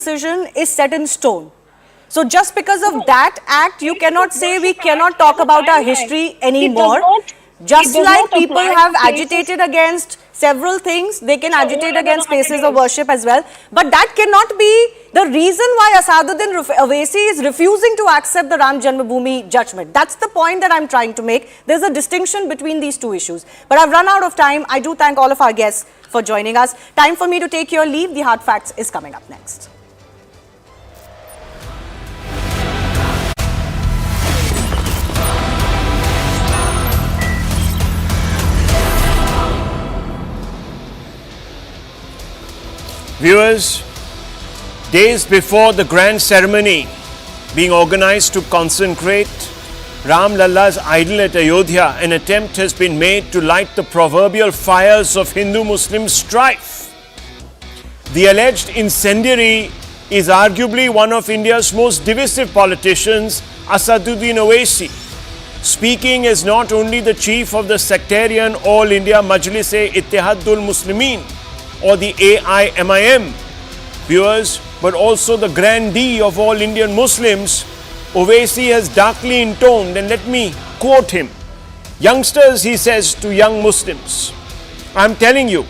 decision is set in stone. So just because of that act, you cannot say we cannot talk about our history anymore. Just like people have agitated against several things, they can agitate against places of worship as well. But that cannot be the reason why Asaduddin Owaisi is refusing to accept the Ram Janmbhoomi judgment. That's the point that I'm trying to make. There's a distinction between these two issues. But I've run out of time. I do thank all of our guests for joining us. Time for me to take your leave. The Hard Facts is coming up next. Viewers, days before the grand ceremony being organized to consecrate Ram Lalla's idol at Ayodhya, an attempt has been made to light the proverbial fires of Hindu-Muslim strife. The alleged incendiary is arguably one of India's most divisive politicians, Asaduddin Owaisi. Speaking as not only the chief of the sectarian All India Majlis-e-Ittihadul Muslimin, or the AIMIM, viewers, but also the grandee of all Indian Muslims, Owaisi has darkly intoned, and let me quote him. Youngsters, he says to young Muslims, I'm telling you,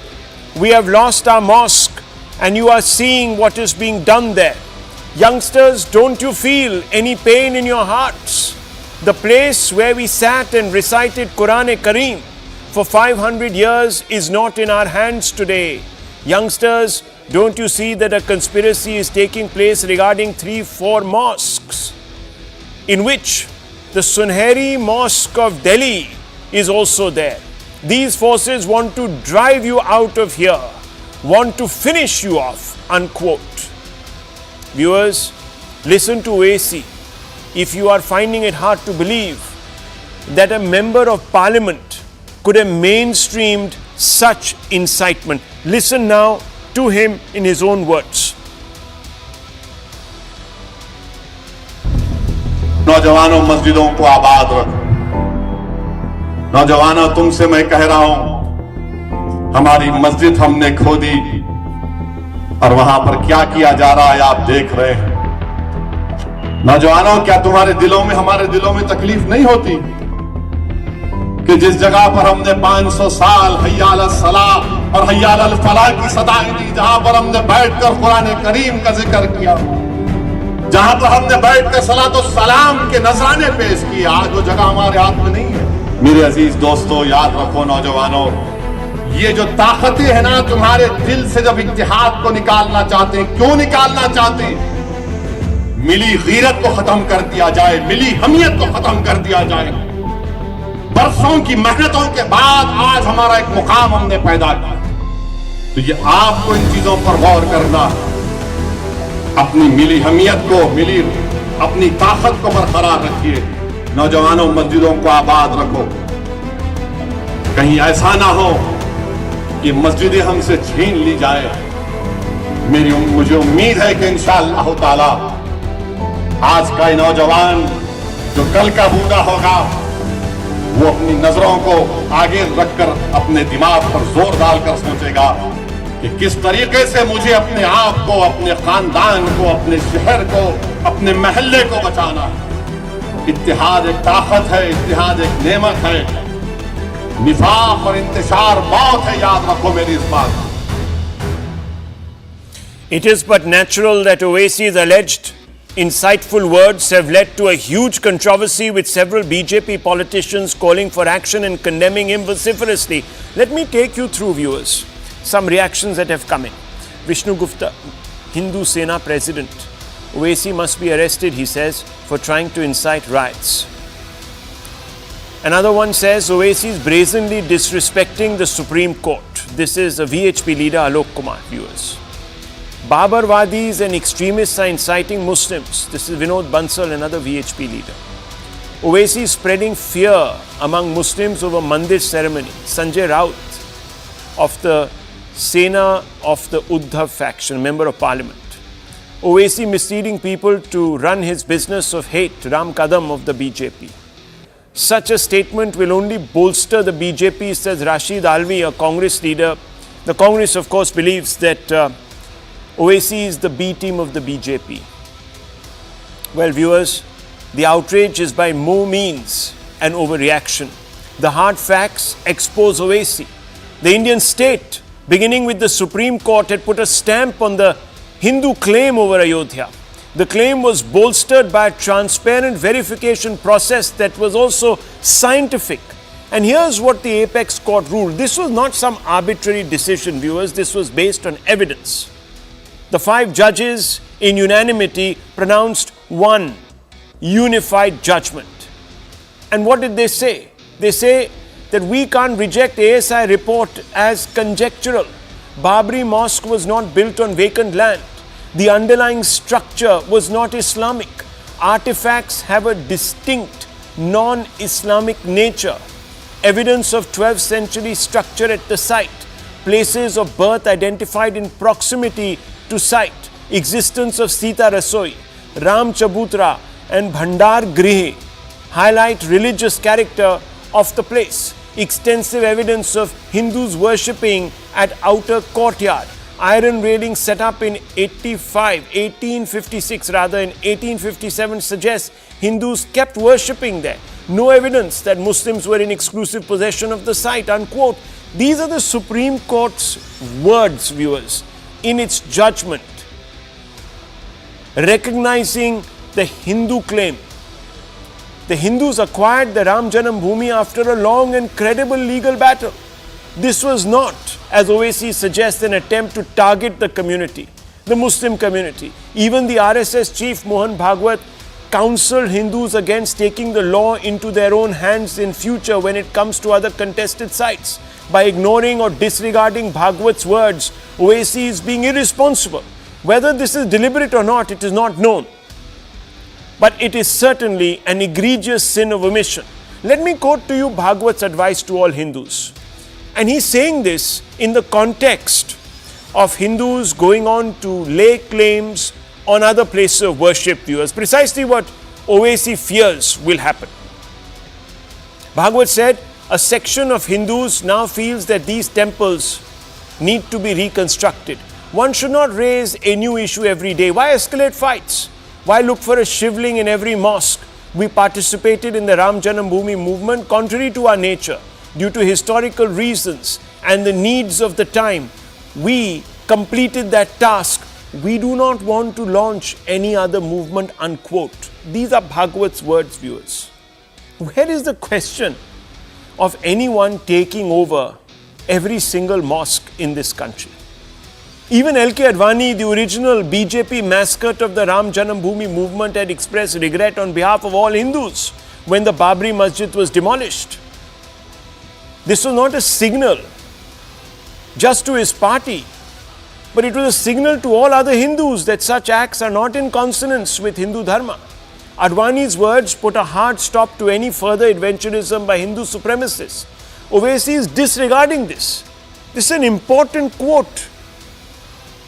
we have lost our mosque and you are seeing what is being done there. Youngsters, don't you feel any pain in your hearts? The place where we sat and recited Quran-e-Kareem for 500 years is not in our hands today. Youngsters, don't you see that a conspiracy is taking place regarding 3-4 mosques, in which the Sunheri Mosque of Delhi is also there. These forces want to drive you out of here, want to finish you off, unquote. Viewers, listen to Owaisi. If you are finding it hard to believe that a member of parliament could have mainstreamed such incitement, listen now to him in his own words. नौजवानों, मस्जिदों को आबाद रखो। नौजवानों, तुमसे मैं कह रहा हूं, हमारी मस्जिद हमने खो दी और वहां पर क्या किया जा रहा है आप देख रहे हैं। नौजवानों, क्या तुम्हारे दिलों में, हमारे दिलों में तकलीफ नहीं होती कि जिस जगह पर हमने 500 साल हय्या अल सलाह और हय्या अल फलाह की सदाएं दी, जहां पर हमने बैठकर कुरान करीम का जिक्र किया, जहां पर हमने बैठकर सलात और सलाम के नजराने पेश किए, आज वो जगह हमारे हाथ में नहीं है। मेरे अजीज दोस्तों, याद रखो नौजवानों, ये जो ताकतें हैं ना, तुम्हारे दिल से जब इत्तेहाद को निकालना चाहते हैं, क्यों निकालना चाहते हैं? मिली गीरत को खत्म कर दिया जाए, मिली हमियत को खत्म कर दिया जाए। बरसों की मेहनतों के बाद आज हमारा एक मुकाम हमने पैदा किया, तो ये आपको इन चीजों पर गौर करना, अपनी मिली हमियत को, मिली अपनी ताकत को बरकरार रखिए। नौजवानों, मस्जिदों को आबाद रखो। कहीं ऐसा ना हो कि मस्जिदें हमसे छीन ली जाए। मुझे उम्मीद है कि इंशाअल्लाह ताला आज का ये नौजवान जो कल का बूढ़ा होगा, वो अपनी नजरों को आगे रखकर अपने दिमाग पर जोर डालकर सोचेगा कि किस तरीके से मुझे अपने आप को, अपने खानदान को, अपने शहर को, अपने महल्ले को बचाना है। इत्तेहाद एक ताकत है, इत्तेहाद एक नेमत है। निफाक और इंतशार मौत है, याद रखो मेरी इस बात। It is but natural that Owaisi's alleged insightful words have led to a huge controversy, with several BJP politicians calling for action and condemning him vociferously. Let me take you through, viewers, some reactions that have come in. Vishnu Gupta, Hindu Sena president. Owaisi must be arrested, he says, for trying to incite riots. Another one says Owaisi is brazenly disrespecting the Supreme Court. This is a VHP leader, Alok Kumar, viewers. Babarwadis and extremists are inciting Muslims. This is Vinod Bansal, another VHP leader. Owaisi is spreading fear among Muslims over Mandir ceremony. Sanjay Raut of the Sena of the Uddhav faction, member of parliament. Owaisi misleading people to run his business of hate, Ram Kadam of the BJP. Such a statement will only bolster the BJP, says Rashid Alvi, a Congress leader. The Congress, of course, believes that Owaisi is the B team of the BJP. Well, viewers, the outrage is by no means an overreaction. The hard facts expose Owaisi. The Indian state, beginning with the Supreme Court, had put a stamp on the Hindu claim over Ayodhya. The claim was bolstered by a transparent verification process that was also scientific. And here's what the apex court ruled. This was not some arbitrary decision, viewers. This was based on evidence. The 5 judges in unanimity pronounced one unified judgment. And what did they say? They say that we can't reject ASI report as conjectural. Babri Mosque was not built on vacant land. The underlying structure was not Islamic. Artifacts have a distinct non-Islamic nature. Evidence of 12th century structure at the site. Places of birth identified in proximity to site. Existence of Sita Rasoi, Ram Chabutra and Bhandar Grihe highlight religious character of the place. Extensive evidence of Hindus worshipping at outer courtyard. Iron railing set up in 1857 suggests Hindus kept worshipping there. No evidence that Muslims were in exclusive possession of the site, unquote. These are the Supreme Court's words, viewers, in its judgment, recognizing the Hindu claim. The Hindus acquired the Ram Janmbhoomi after a long and credible legal battle. This was not, as Owaisi suggests, an attempt to target the community, the Muslim community. Even the RSS chief Mohan Bhagwat counseled Hindus against taking the law into their own hands in future when it comes to other contested sites. By ignoring or disregarding Bhagwat's words, Owaisi is being irresponsible. Whether this is deliberate or not, it is not known. But it is certainly an egregious sin of omission. Let me quote to you Bhagwat's advice to all Hindus. And he's saying this in the context of Hindus going on to lay claims on other places of worship, viewers. Precisely what Owaisi fears will happen. Bhagwat said, a section of Hindus now feels that these temples need to be reconstructed. One should not raise a new issue every day. Why escalate fights? Why look for a shivling in every mosque? We participated in the Ram Janmbhoomi movement contrary to our nature, due to historical reasons and the needs of the time. We completed that task. We do not want to launch any other movement, unquote. These are Bhagwat's words, viewers. Where is the question of anyone taking over every single mosque in this country? Even L.K. Advani, the original BJP mascot of the Ram Janmbhoomi movement, had expressed regret on behalf of all Hindus when the Babri Masjid was demolished. This was not a signal just to his party, but it was a signal to all other Hindus that such acts are not in consonance with Hindu Dharma. Advani's words put a hard stop to any further adventurism by Hindu supremacists. Owaisi is disregarding this. This is an important quote.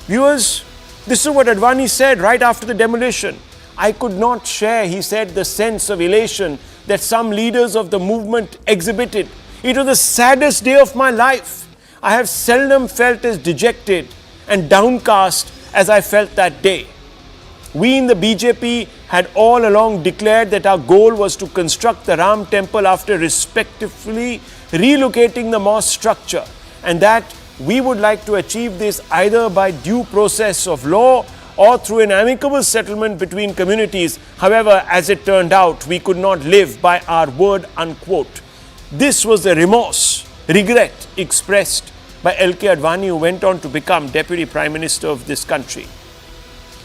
Viewers, this is what Advani said right after the demolition. I could not share, he said, the sense of elation that some leaders of the movement exhibited. It was the saddest day of my life. I have seldom felt as dejected and downcast as I felt that day. We in the BJP had all along declared that our goal was to construct the Ram temple after respectively relocating the mosque structure, and that we would like to achieve this either by due process of law or through an amicable settlement between communities. However, as it turned out, we could not live by our word, unquote. This was the remorse, regret expressed by L.K. Advani, who went on to become Deputy Prime Minister of this country.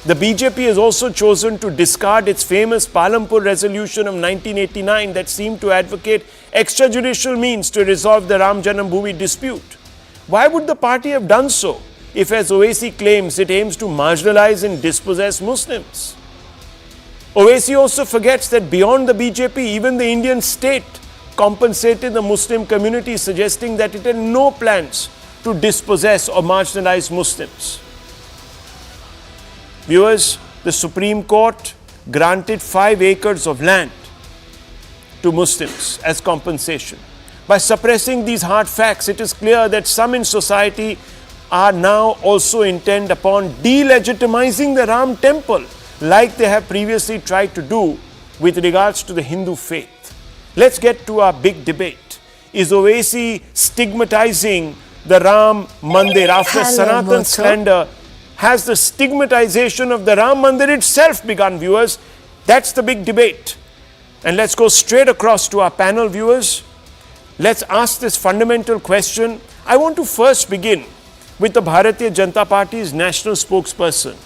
The BJP has also chosen to discard its famous Palampur resolution of 1989 that seemed to advocate extrajudicial means to resolve the Ram Janmbhoomi dispute. Why would the party have done so if, as Owaisi claims, it aims to marginalize and dispossess Muslims? Owaisi also forgets that beyond the BJP, even the Indian state compensated the Muslim community, suggesting that it had no plans to dispossess or marginalize Muslims. Viewers, the Supreme Court granted 5 acres of land to Muslims as compensation. By suppressing these hard facts, it is clear that some in society are now also intent upon delegitimizing the Ram temple, like they have previously tried to do with regards to the Hindu faith. Let's get to our big debate. Is Owaisi stigmatizing the Ram Mandir after Sanatan slander? Has the stigmatization of the Ram Mandir itself begun, viewers? That's the big debate. And let's go straight across to our panel, viewers. Let's ask this fundamental question. I want to first begin with the Bharatiya Janata Party's national spokesperson.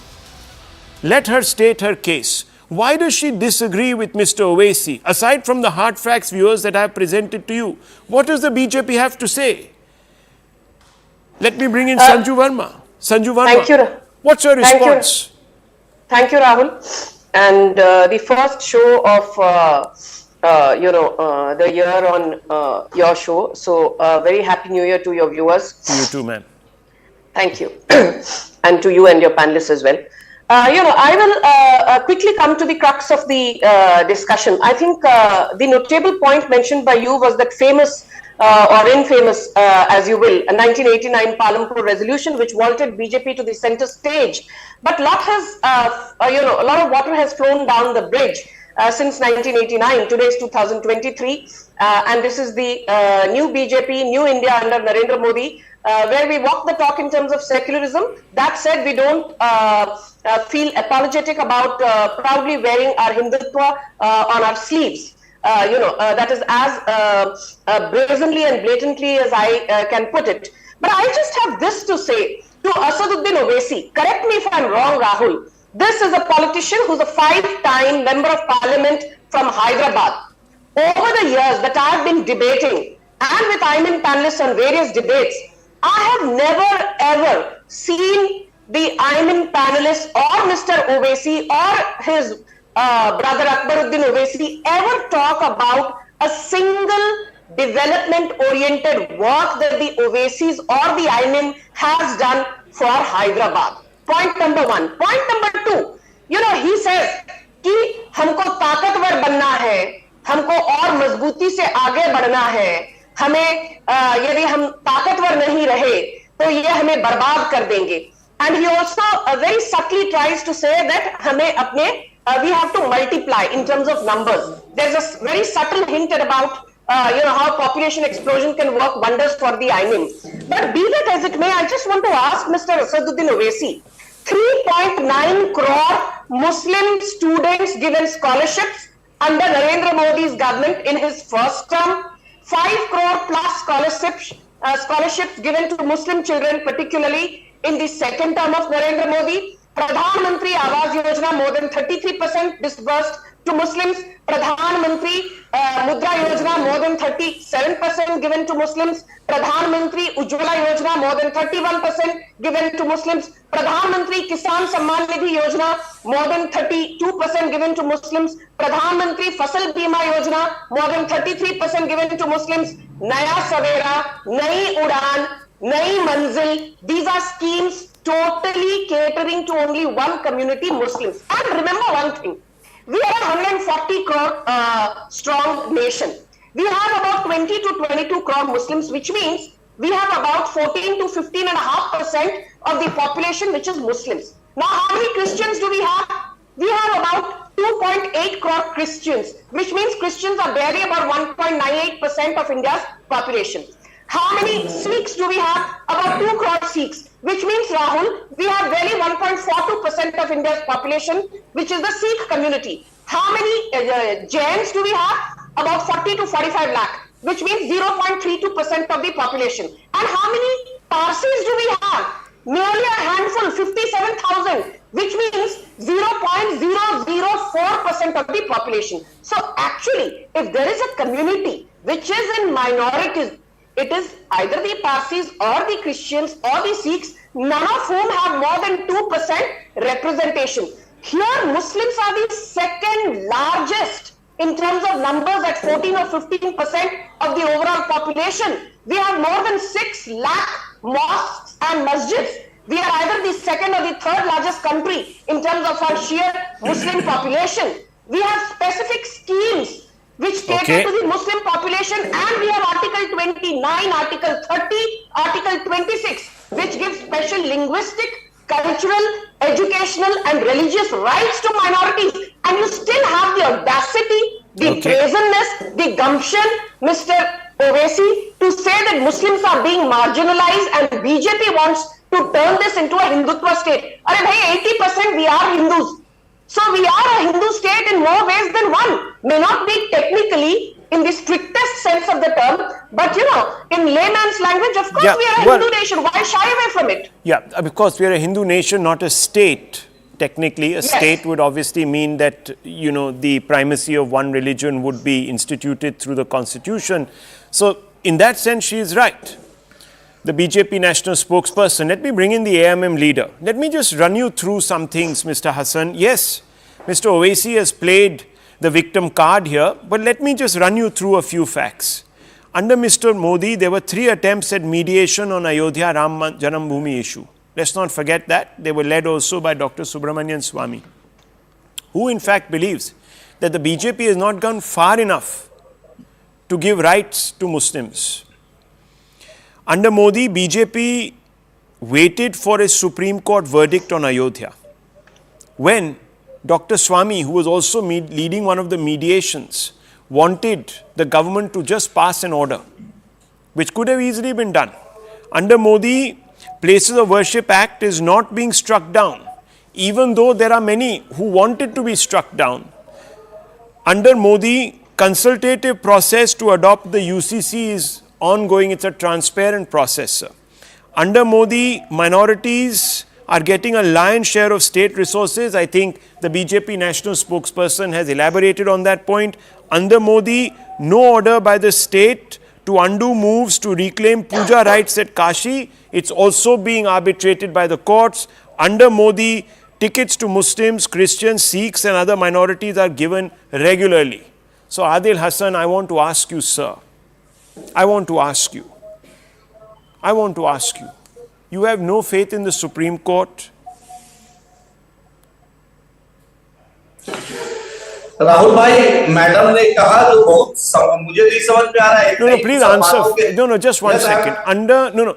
Let her state her case. Why does she disagree with Mr. Owaisi? Aside from the hard facts, viewers, that I have presented to you, what does the BJP have to say? Let me bring in Sanju Verma. Sanju Verma, thank you. What's your response? Thank you, Rahul. And the first show of the year on your show. So very happy New Year to your viewers. To you too, ma'am. Thank you. And to you and your panelists as well. I will quickly come to the crux of the discussion. I think the notable point mentioned by you was that famous or infamous, as you will, a 1989 Palampur resolution which vaulted BJP to the center stage. But a lot of water has flown down the bridge since 1989. Today is 2023, and this is the new BJP, new India under Narendra Modi, where we walk the talk in terms of secularism. That said, we don't feel apologetic about proudly wearing our Hindutva on our sleeves. That is as brazenly and blatantly as I can put it. But I just have this to say to Asaduddin Owaisi. Correct me if I'm wrong, Rahul. This is a politician who's a 5-time member of parliament from Hyderabad. Over the years that I've been debating and with I.N.D.I panelists on various debates, I have never ever seen the I.N.D.I panelists or Mr. Owaisi or his brother Akbaruddin Owaisi ever talk about a single development-oriented work that the Owaisis or the I.N.D.I has done for Hyderabad. Point number one. Point number two, he says कि हमको ताकतवर बनना है, हमको और मजबूती से आगे बढ़ना है, हमें यदि हम ताकतवर नहीं रहे तो ये हमें बर्बाद कर देंगे. And he also very subtly tries to say that हमें अपने we have to multiply in terms of numbers. There's a very subtle hint about how population explosion can work wonders for the I.N.D. But be that as it may, I just want to ask Mr. Asaduddin Owaisi, 3.9 crore Muslim students given scholarships under Narendra Modi's government in his first term, 5 crore plus scholarships given to Muslim children, particularly in the second term of Narendra Modi. Pradhan Mantri Awas Yojana, more than 33% disbursed to Muslims. Pradhan Mantri Mudra Yojana, more than 37% given to Muslims. Pradhan Mantri Ujjwala Yojana, more than 31% given to Muslims. Pradhan Mantri Kisan Samman Nidhi Yojana, more than 32% given to Muslims. Pradhan Mantri Fasal Bima Yojana, more than 33% given to Muslims. Naya Savera, Nai Udan, Nai Manzil, these are schemes totally catering to only one community, Muslims. And remember one thing, we are a 140 crore strong nation. We have about 20 to 22 crore Muslims, which means we have about 14 to 15.5% of the population which is Muslims. Now, how many Christians do we have? We have about 2.8 crore Christians, which means Christians are barely about 1.98% of India's population. How many Sikhs do we have? About 2 crore Sikhs, which means, Rahul, we have barely 1.42% of India's population, which is the Sikh community. How many Jains do we have? About 40 to 45 lakh, which means 0.32% of the population. And how many Parsis do we have? Merely a handful, 57,000, which means 0.004% of the population. So actually, if there is a community which is in minorities, it is either the Parsis or the Christians or the Sikhs, none of whom have more than 2% representation. Here, Muslims are the second largest in terms of numbers at 14 or 15% of the overall population. We have more than 6 lakh mosques and masjids. We are either the second or the third largest country in terms of our sheer Muslim population. We have specific schemes which cater to the Muslim population, and we have Article 29, Article 30, Article 26, which gives special linguistic, cultural, educational and religious rights to minorities, and you still have the audacity, the brazenness, the gumption, Mr. Owaisi, to say that Muslims are being marginalized and BJP wants to turn this into a Hindutva state. Arre bhai, 80% we are Hindus. So we are a Hindu state in more ways than one. May not be technically in the strictest sense of the term, but in layman's language, of course we are a Hindu nation. Why shy away from it? Yeah, because we are a Hindu nation, not a state. Technically, a state would obviously mean that, the primacy of one religion would be instituted through the constitution. So, in that sense, she is right. The BJP national spokesperson, let me bring in the AMM leader. Let me just run you through some things, Mr. Hassan. Yes, Mr. Owaisi has played the victim card here, but let me just run you through a few facts. Under Mr. Modi, there were 3 attempts at mediation on Ayodhya Ram Janmbhoomi issue. Let's not forget that. They were led also by Dr. Subramanian Swamy, who in fact believes that the BJP has not gone far enough to give rights to Muslims. Under Modi, BJP waited for a Supreme Court verdict on Ayodhya. When Dr. Swamy, who was also leading one of the mediations, wanted the government to just pass an order, which could have easily been done. Under Modi, Places of Worship Act is not being struck down, even though there are many who want it to be struck down. Under Modi, consultative process to adopt the UCC is ongoing. It's a transparent process. Under Modi, minorities are getting a lion's share of state resources. I think the BJP national spokesperson has elaborated on that point. Under Modi, no order by the state to undo moves to reclaim puja rights at Kashi. It's also being arbitrated by the courts. Under Modi, tickets to Muslims, Christians, Sikhs and other minorities are given regularly. So Adil Hassan, I want to ask you, sir. I want to ask you. You have no faith in the Supreme Court? Rahul भाई, madam ने कहा जो बहुत मुझे नहीं समझ में आ रहा है. No, please answer. No, just one second.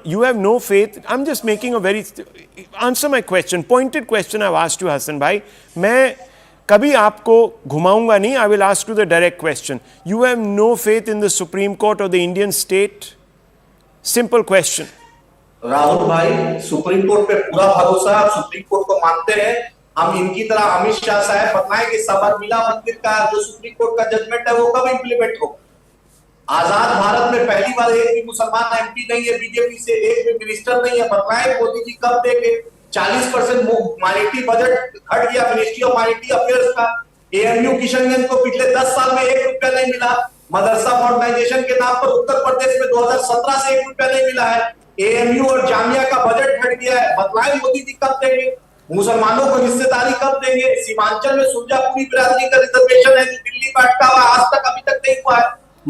You have no faith. I'm just making a very answer my question. Pointed question I've asked you, Hassan bhai. मैं कभी आपको घुमाऊंगा नहीं. I will ask you the direct question. You have no faith in the Supreme Court or the Indian state? Simple question. Rahul भाई, supreme court पे पूरा भरोसा है. आप सुप्रीम कोर्ट को मानते हैं. हम इनकी तरह अमित शाह साहब बताएं कि सबरमला मंदिर का जो सुप्रीम कोर्ट का जजमेंट है वो कब इंप्लीमेंट हो. आजाद भारत में पहली बार एक भी मुसलमान एमपी नहीं है, बीजेपी से एक भी मिनिस्टर नहीं है. बताएं मोदी जी कब देंगे. 40% माइनॉरिटी बजट घट गया मिनिस्ट्री ऑफ माइनॉरिटी अफेयर्स का. एएमयू किशनगंज को पिछले 10 साल में 1 रुपया नहीं मिला. मदरसा मॉडर्नाइजेशन के नाम पर उत्तर प्रदेश में 2017 से 1 रुपया नहीं मिला है. एएमयू और जामिया का बजट घट गया है. बताएं मोदी जी कब देंगे. मुसलमानों को हिस्सेदारी कब देंगे. सीमांचल में सुरजापुरी बिरादरी का रिजर्वेशन है जो दिल्ली में अटका हुआ आज तक अभी तक नहीं हुआ है.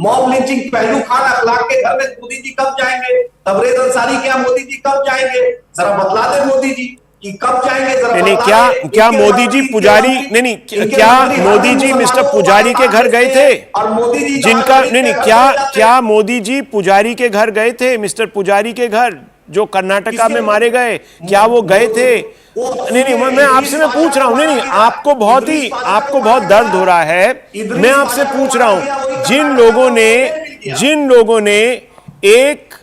मॉब लिंचिंग पहलू खान अखलाक के घर में मोदी जी कब जाएंगे. तबरेज अंसारी के यहाँ मोदी जी कब जाएंगे. जरा बतला दे मोदी जी कि कब जाएंगे. जरा क्या मोदी जी पुजारी क्या मोदी जी मिस्टर पुजारी के घर गए थे. और मोदी जी जिनका क्या मोदी जी पुजारी के घर गए थे. मिस्टर पुजारी के घर जो कर्नाटका में मारे गए, क्या वो गए थे. नहीं, मैं आपसे पूछ रहा हूं. नहीं, आपको बहुत दर्द हो रहा है. मैं आपसे पूछ रहा हूं, जिन लोगों ने एक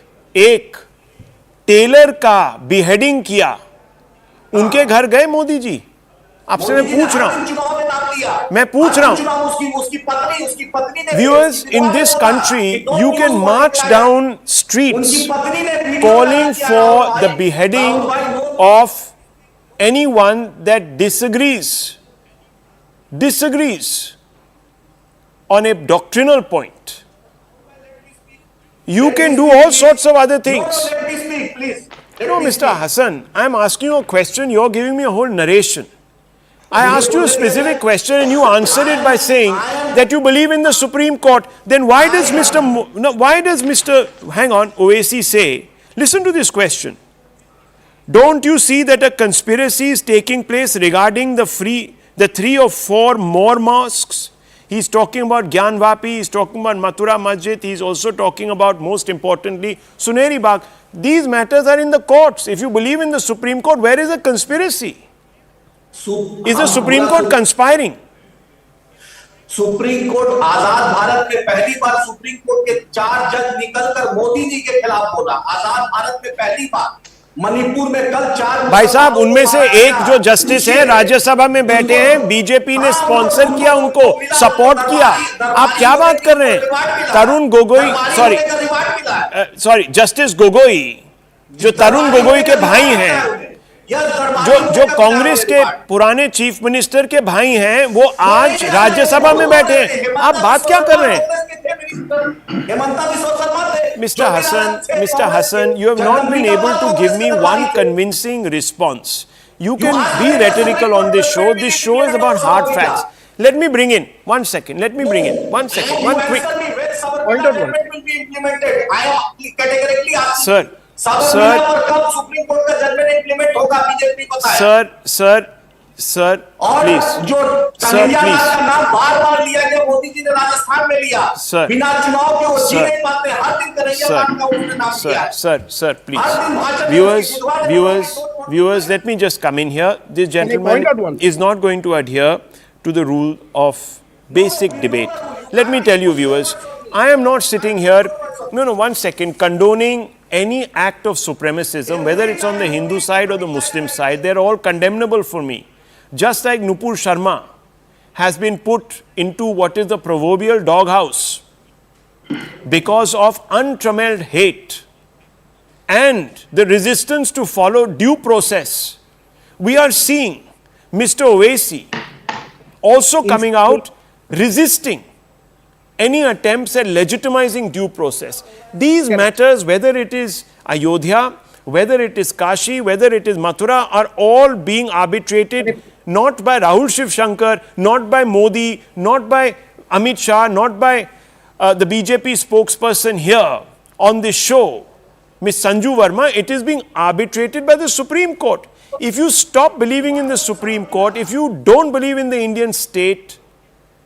टेलर का बिहेडिंग किया, उनके घर गए मोदी जी. आपसे मैं पूछ रहा हूं. Viewers, in this country, you can march down streets calling for the beheading of anyone that disagrees on a doctrinal point. You can do all sorts of other things. No, Mr. Hassan, I'm asking you a question. You're giving me a whole narration. I asked you a specific question and you answered it by saying that you believe in the Supreme Court. Then why does Mr. Owaisi say, listen to this question. Don't you see that a conspiracy is taking place regarding the 3 or 4 more mosques? He's talking about Gyanvapi, he's talking about Mathura Masjid, he's also talking about, most importantly, Suneri Bagh. These matters are in the courts. If you believe in the Supreme Court, where is the conspiracy? Is the Supreme Court conspiring? Supreme Court आजाद भारत में पहली बार supreme court के 4 जज निकलकर मोदी जी के खिलाफ बोला। आजाद भारत में पहली बार मणिपुर में कल 4 भाई साहब, उनमें से एक जो जस्टिस है राज्यसभा में बैठे हैं, बीजेपी ने स्पॉन्सर किया, उनको सपोर्ट किया। आप क्या बात कर रहे हैं? तरुण गोगोई, सॉरी जस्टिस गोगोई, जो तरुण गोगोई के भाई हैं, जो कांग्रेस के पुराने चीफ मिनिस्टर के भाई हैं, वो आज राज्यसभा में बैठे हैं। आप बात क्या कर रहे हैं? Mr. Hassan, you have not been able to give me one convincing response. You can be rhetorical on this show. This show is about hard facts. Let me bring in one second. One quick point of will be implemented. I categorically ask sir. कब supreme court का judgement implement होगा? BJP बताए। Sir please जो कन्हैया का नाम बार-बार लिया गया, मोदी जी ने राजस्थान में लिया, बिना चुनाव के वो जी नहीं पाते। हर दिन कन्हैया का उन्होंने नाम लिया। Sir please, viewers, let me just come in here. This gentleman is not going to adhere to the rule of basic debate. Let me tell you, viewers, I am not sitting here, one second, condoning any act of supremacism, whether it's on the Hindu side or the Muslim side. They're all condemnable for me. Just like Nupur Sharma has been put into what is the proverbial doghouse because of untrammeled hate and the resistance to follow due process. We are seeing Mr. Owaisi also coming out resisting any attempts at legitimizing due process. These matters, whether it is Ayodhya, whether it is Kashi, whether it is Mathura, are all being arbitrated not by Rahul Shiv Shankar, not by Modi, not by Amit Shah, not by the BJP spokesperson here on this show, Ms. Sanju Verma. It is being arbitrated by the Supreme Court. If you stop believing in the Supreme Court, if you don't believe in the Indian state,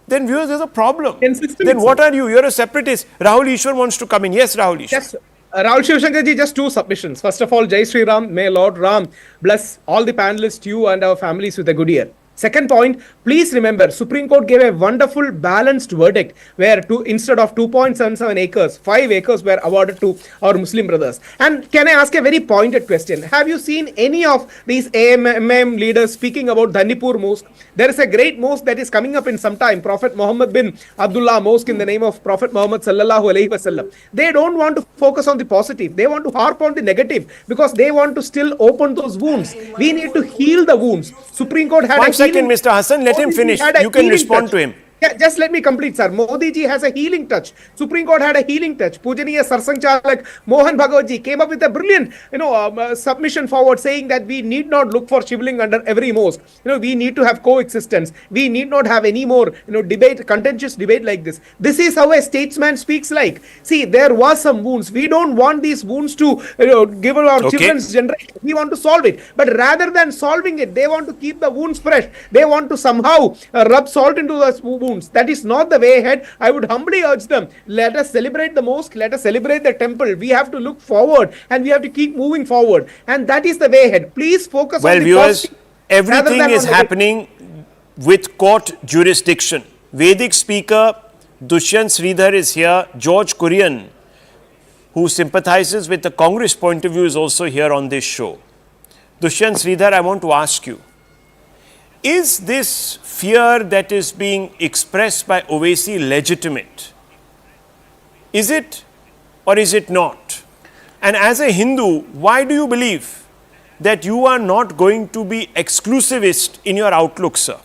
then viewers, there's a problem. Then what are you? You're a separatist. Rahul Ishwar wants to come in. Yes, Rahul Ishwar. Yes, Rahul Shivshankar ji, just 2 submissions. First of all, Jai Sri Ram, may Lord Ram bless all the panelists, you and our families with a good year. Second point, please remember, Supreme Court gave a wonderful balanced verdict where instead of 2.77 acres, 5 acres were awarded to our Muslim brothers. And can I ask a very pointed question? Have you seen any of these AMM leaders speaking about Dhanipur Mosque? There is a great mosque that is coming up in some time, Prophet Muhammad bin Abdullah Mosque, in the name of Prophet Muhammad sallallahu alaihi wasallam. They don't want to focus on the positive. They want to harp on the negative because they want to still open those wounds. We need to heal the wounds. Supreme Court had One second, Mr. Hassan, let him finish. You can respond to him. Yeah, just let me complete, sir. Modi ji has a healing touch. Supreme Court had a healing touch. Pujaniya Sarsang Chalak Mohan Bhagwat ji came up with a brilliant, submission forward saying that we need not look for shivling under every mosque. We need to have coexistence. We need not have any more, debate, contentious debate like this. This is how a statesman speaks like. See, there was some wounds. We don't want these wounds to, give our children's generation. We want to solve it. But rather than solving it, they want to keep the wounds fresh. They want to somehow rub salt into the wounds. That is not the way ahead. I would humbly urge them, let us celebrate the mosque, let us celebrate the temple. We have to look forward and we have to keep moving forward. And that is the way ahead. Please focus on the viewers, everything is happening with court jurisdiction. Vedic speaker Dushyant Sridhar is here. George Kurian, who sympathizes with the Congress point of view, is also here on this show. Dushyant Sridhar, I want to ask you, is this fear that is being expressed by Owaisi legitimate? Is it or is it not? And as a Hindu, why do you believe that you are not going to be exclusivist in your outlook, sir?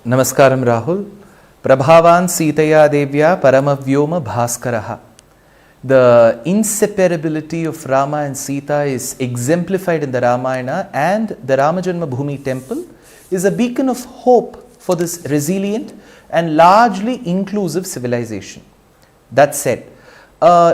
Namaskaram, Rahul. Prabhavan Sitaya Devya Paramavyoma Bhaskaraha. The inseparability of Rama and Sita is exemplified in the Ramayana, and the Ram Janmbhoomi temple is a beacon of hope for this resilient and largely inclusive civilization. That said,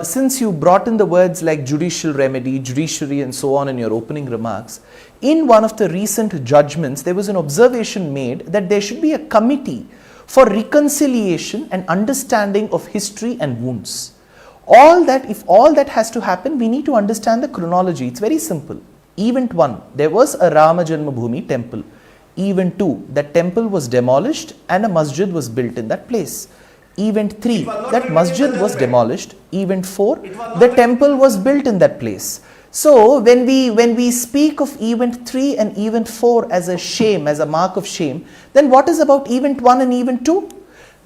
since you brought in the words like judicial remedy, judiciary and so on in your opening remarks, in one of the recent judgments there was an observation made that there should be a committee for reconciliation and understanding of history and wounds. If all that has to happen, we need to understand the chronology. It's very simple. Event 1, there was a Ram Janmbhoomi temple. Event 2, that temple was demolished and a masjid was built in that place. Event 3, that masjid was demolished. Event 4, the temple was built in that place. So when we speak of event 3 and event 4 as a shame, as a mark of shame, then what is about event 1 and event 2?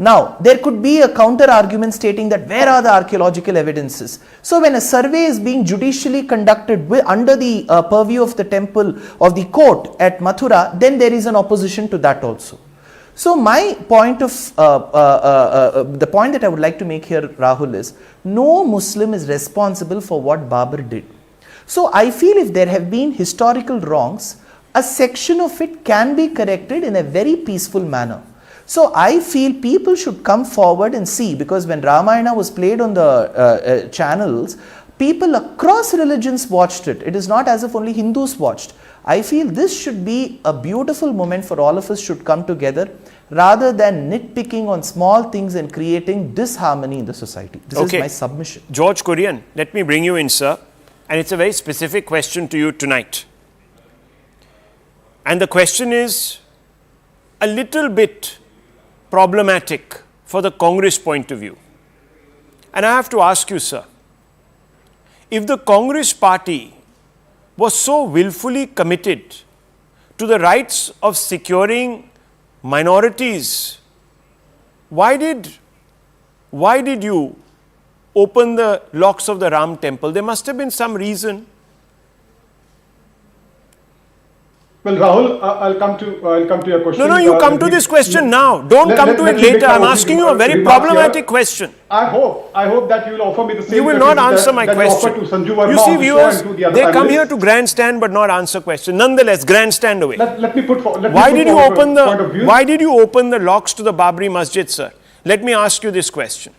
Now, there could be a counter argument stating that where are the archaeological evidences? So when a survey is being judicially conducted under the purview of the temple of the court at Mathura, then there is an opposition to that also. So my point of, the point that I would like to make here, Rahul, is no Muslim is responsible for what Babur did. So I feel if there have been historical wrongs, a section of it can be corrected in a very peaceful manner. So I feel people should come forward and see, because when Ramayana was played on the channels, people across religions watched it. It is not as if only Hindus watched. I feel this should be a beautiful moment for all of us should come together rather than nitpicking on small things and creating disharmony in the society. This is my submission. George Kurian, let me bring you in, sir. And it's a very specific question to you tonight. And the question is a little bit problematic for the Congress point of view. And I have to ask you, sir, if the Congress party was so willfully committed to the rights of securing minorities, why did you open the locks of the Ram temple? There must have been some reason. Well, Rahul, I'll come to your question. No, you come to this question now. Don't come to it later. I'm asking you a very problematic question. I hope that you will offer me the same. You will not answer my question. You see, viewers, they come here to grandstand but not answer questions. Nonetheless, grandstand away. Why did you open the locks to the Babri Masjid, sir? Let me ask you this question.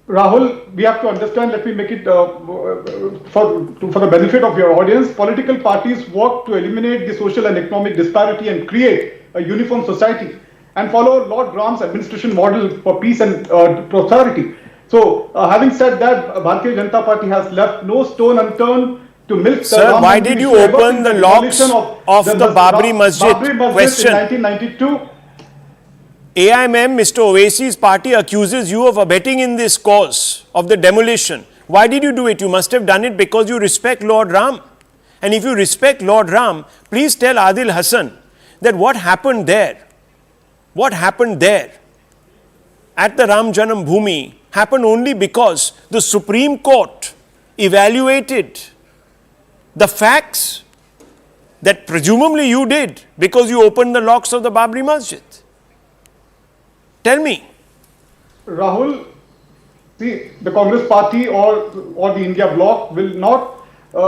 Rahul, we have to understand, let me make it for the benefit of your audience. Political parties work to eliminate the social and economic disparity and create a uniform society and follow Lord Ram's administration model for peace and prosperity. So, having said that, Bharatiya Janata Party has left no stone unturned to milk the Sir, why did you open the locks of the Babri Masjid? Question. In 1992. AIMM, Mr. Owaisi's party accuses you of abetting in this cause of the demolition. Why did you do it? You must have done it because you respect Lord Ram. And if you respect Lord Ram, please tell Adil Hassan that what happened there at the Ram Janmbhoomi happened only because the Supreme Court evaluated the facts that presumably you did because you opened the locks of the Babri Masjid. Tell me. Rahul, see, the Congress party or the India Bloc will not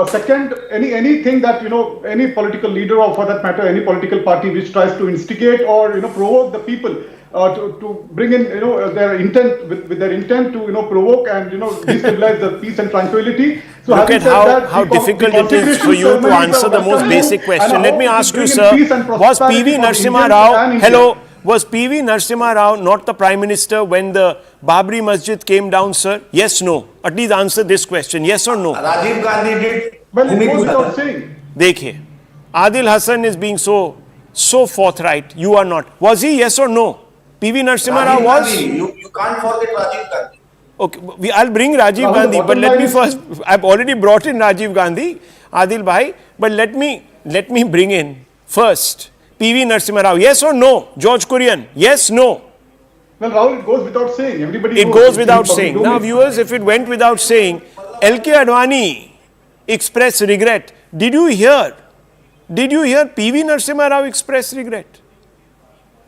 second anything that, any political leader or for that matter, any political party which tries to instigate or, provoke the people to bring in, their intent, with their intent to, provoke and, destabilize the peace and tranquility. So look at how difficult it is for you to answer the most basic question. Let me ask you, sir, was P.V. Narasimha Rao, was P.V. Narasimha Rao not the Prime Minister when the Babri Masjid came down, sir? Yes, no. At least answer this question. Yes or no? Rajiv Gandhi did. Well, it goes without saying. Dekhiye, Adil Hassan is being so forthright. You are not. Was he? Yes or no? P.V. Narasimha Rao was? You can't forget Rajiv Gandhi. Okay, I'll bring Rajiv Gandhi, but let me first, I've already brought in Rajiv Gandhi, Adil Bhai, but let me bring in first P.V. Narasimha Rao. Yes or no? George Kurian. Yes, no. Well, Rahul, it goes without saying. Everybody it goes without saying. Now, viewers, if it went without saying, L.K. Advani expressed regret. Did you hear P.V. Narasimha Rao express regret?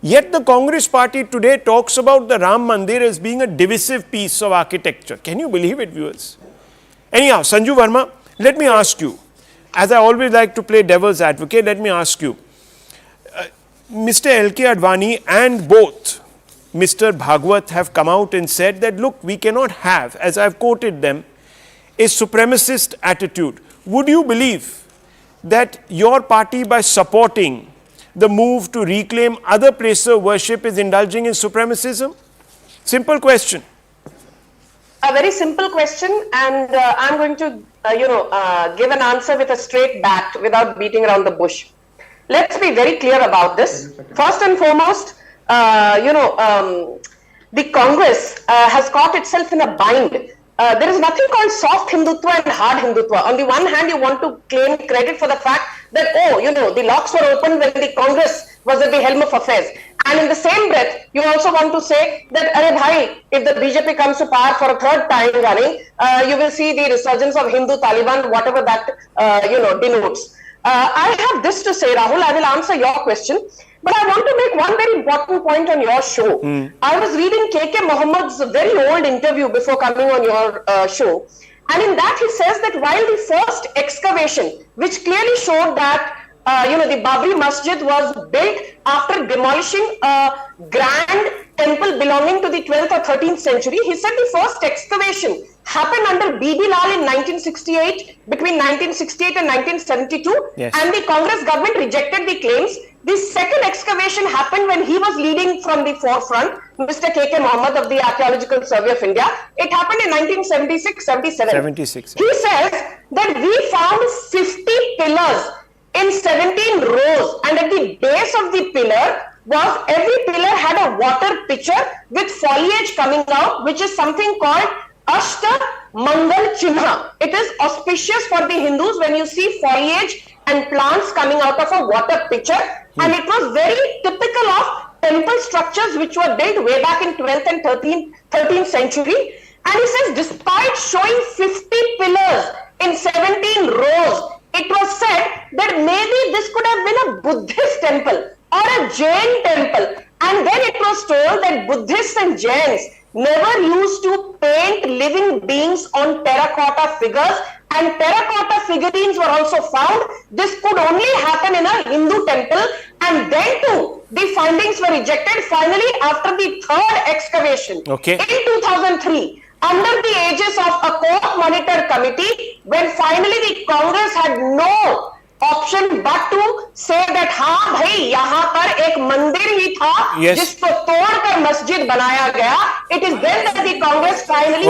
Yet the Congress party today talks about the Ram Mandir as being a divisive piece of architecture. Can you believe it, viewers? Anyhow, Sanju Verma, let me ask you, as I always like to play devil's advocate, let me ask you, Mr. L.K. Advani and both Mr. Bhagwat have come out and said that, look, we cannot have, as I've quoted them, a supremacist attitude. Would you believe that your party, by supporting the move to reclaim other places of worship, is indulging in supremacism? Simple question. a very simple question, and I'm going to, give an answer with a straight bat without beating around the bush. Let's be very clear about this. First and foremost, the Congress has caught itself in a bind. There is nothing called soft Hindutva and hard Hindutva. On the one hand, you want to claim credit for the fact that, the locks were opened when the Congress was at the helm of affairs. And in the same breath, you also want to say that, Arey bhai, if the BJP comes to power for a third time running, you will see the resurgence of Hindu Taliban, whatever that, denotes. I have this to say, Rahul, I will answer your question. But I want to make one very important point on your show. I was reading KK Mohammed's very old interview before coming on your show. And in that he says that while the first excavation, which clearly showed that the Babri Masjid was built after demolishing a grand temple belonging to the 12th or 13th century, he said the first excavation happened under B.D. Lal in 1968, between 1968 and 1972, yes. And the Congress government rejected the claims. The second excavation happened when he was leading from the forefront, Mr. K.K. Mohammed of the Archaeological Survey of India. It happened in 1976-77. 76. He says that we found 50 pillars in 17 rows, and at the base of the pillar was every pillar had a water pitcher with foliage coming out, which is something called Ashta Mangal Chinha. It is auspicious for the Hindus when you see foliage and plants coming out of a water pitcher, and it was very typical of temple structures which were built way back in 12th and 13th century. And he says despite showing 50 pillars in 17 rows, it was said that maybe this could have been a Buddhist temple or a Jain temple. And then it was told that Buddhists and Jains never used to paint living beings on terracotta figures, and terracotta figurines were also found. This could only happen in a Hindu temple, and then too the findings were rejected finally after the third excavation in 2003 under the aegis of a court monitor committee, when finally the Congress had no option but to say that हाँ भाई यहाँ पर एक मंदिर ही था जिसको तोड़कर मस्जिद बनाया गया. It is then that the Congress finally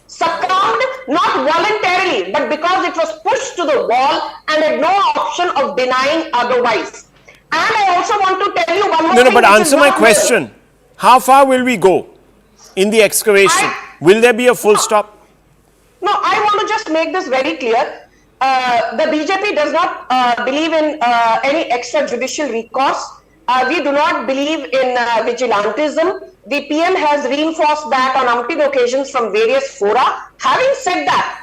succumbed, not voluntarily, but because it was pushed to the wall and had no option of denying otherwise. And I also want to tell you one more thing. But answer my question. How far will we go in the excavation? Will there be a full stop? No, I want to just make this very clear. The BJP does not believe in any extrajudicial recourse. We do not believe in vigilantism. The PM has reinforced that on umpteen occasions from various fora. Having said that,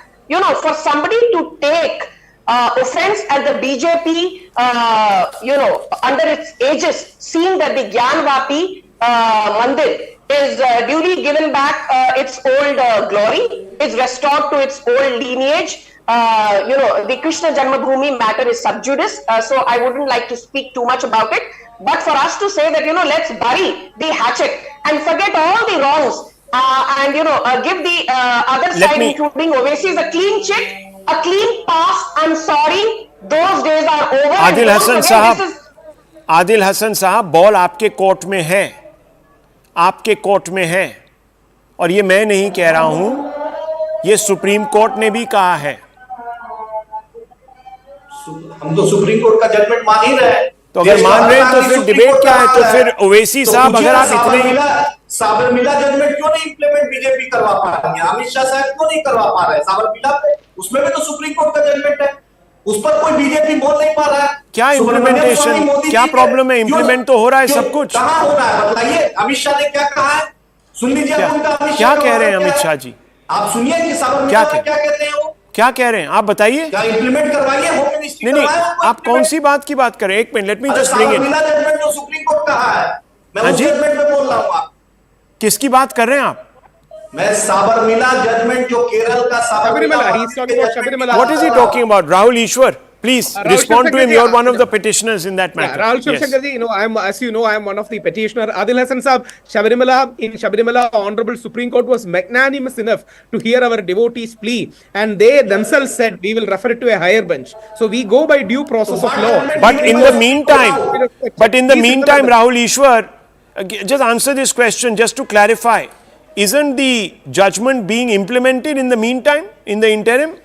for somebody to take offense at the BJP, under its aegis, seeing that the Gyanvapi Mandir is duly given back its old glory, is restored to its old lineage. The Krishna Janmbhoomi matter is sub judice, so I wouldn't like to speak too much about it. But for us to say that, let's bury the hatchet and forget all the wrongs and, give the other side, including Owaisi's, a clean chit, a clean pass. I'm sorry, those days are over. Adil Hasan साहब, ball आपके court में है, आपके court में है, और ये मैं नहीं कह रहा हूं, ये सुप्रीम कोर्ट ने भी कहा है. हम तो सुप्रीम कोर्ट का जजमेंट मान ही रहे हैं. तो अगर मान रहे हैं तो फिर डिबेट क्या है? तो फिर ओवैसी साहब, अगर आप इतने साबरमला जजमेंट क्यों नहीं इंप्लीमेंट बीजेपी करवा पा रही है? अमित शाह साहब क्यों नहीं करवा पा रहे हैं साबरमला पे? उसमें भी तो सुप्रीम कोर्ट का जजमेंट है, उस पर कोई बीजेपी बोल नहीं पा रहा है. क्या इम्प्लीमेंटेशन, क्या प्रॉब्लम है? इम्प्लीमेंट तो हो रहा है सब कुछ. कहां हो रहा है बताइए? अमित शाह ने क्या कहा है? सुन लीजिए क्या कह रहे हैं अमित शाह जी. आप सुनिए कि साबरमला क्या कहते हैं. वो क्या कह रहे हैं आप बताइए. क्या इंप्लीमेंट करवाइए, होम मिनिस्ट्री नहीं, आप कौन सी बात की बात कर रहे हैं? एक minute, let me just bring it. Sabarimala judgement जो सुप्रीम कोर्ट कहा है, मैं उस जजमेंट में बोल रहा हूं. आप किसकी बात कर रहे हैं आप? मैं साबरमला जजमेंट जो केरल का साबरमला. What is he talking about? Rahul Ishwar, please respond to him. You're one of the petitioners in that matter. Rahul Shivshankarji, I am one of the petitioner. Adil Hassan Saab, in Shabarimala, Honorable Supreme Court was magnanimous enough to hear our devotees' plea, and they themselves said we will refer it to a higher bench. So we go by due process of law. But in the meantime, Rahul Ishwar, just answer this question just to clarify. isn't the judgment being implemented in the meantime, in the interim?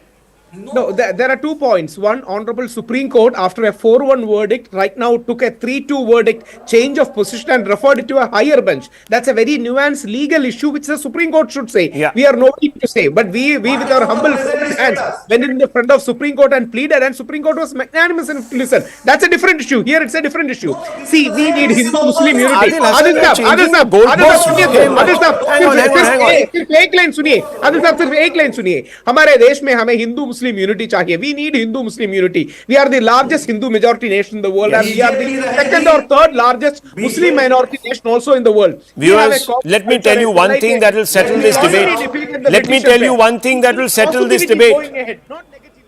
No, there are 2 points. One, Honorable Supreme Court, after a 4-1 verdict, right now took a 3-2 verdict, change of position and referred it to a higher bench. That's a very nuanced legal issue which the Supreme Court should say. Yeah. We are nobody to say. But we with our humble hands went in the front of Supreme Court and pleaded, and Supreme Court was magnanimous enough to listen. That's a different issue. Here it's a different issue. See, we need Hindu-Muslim unity. Adil Hasan, एक line सुनिए, आदिल साहब सिर्फ एक line सुनिए. हमारे देश में हमें हिंदू मुस्लिम यूनिटी चाहिए. We need Hindu Muslim unity. We are the largest Hindu majority nation in the world, and we are the second or third largest Muslim minority nation also in the world. Viewers, let me tell you one thing that will settle this debate. Let me tell you one thing that will settle this debate.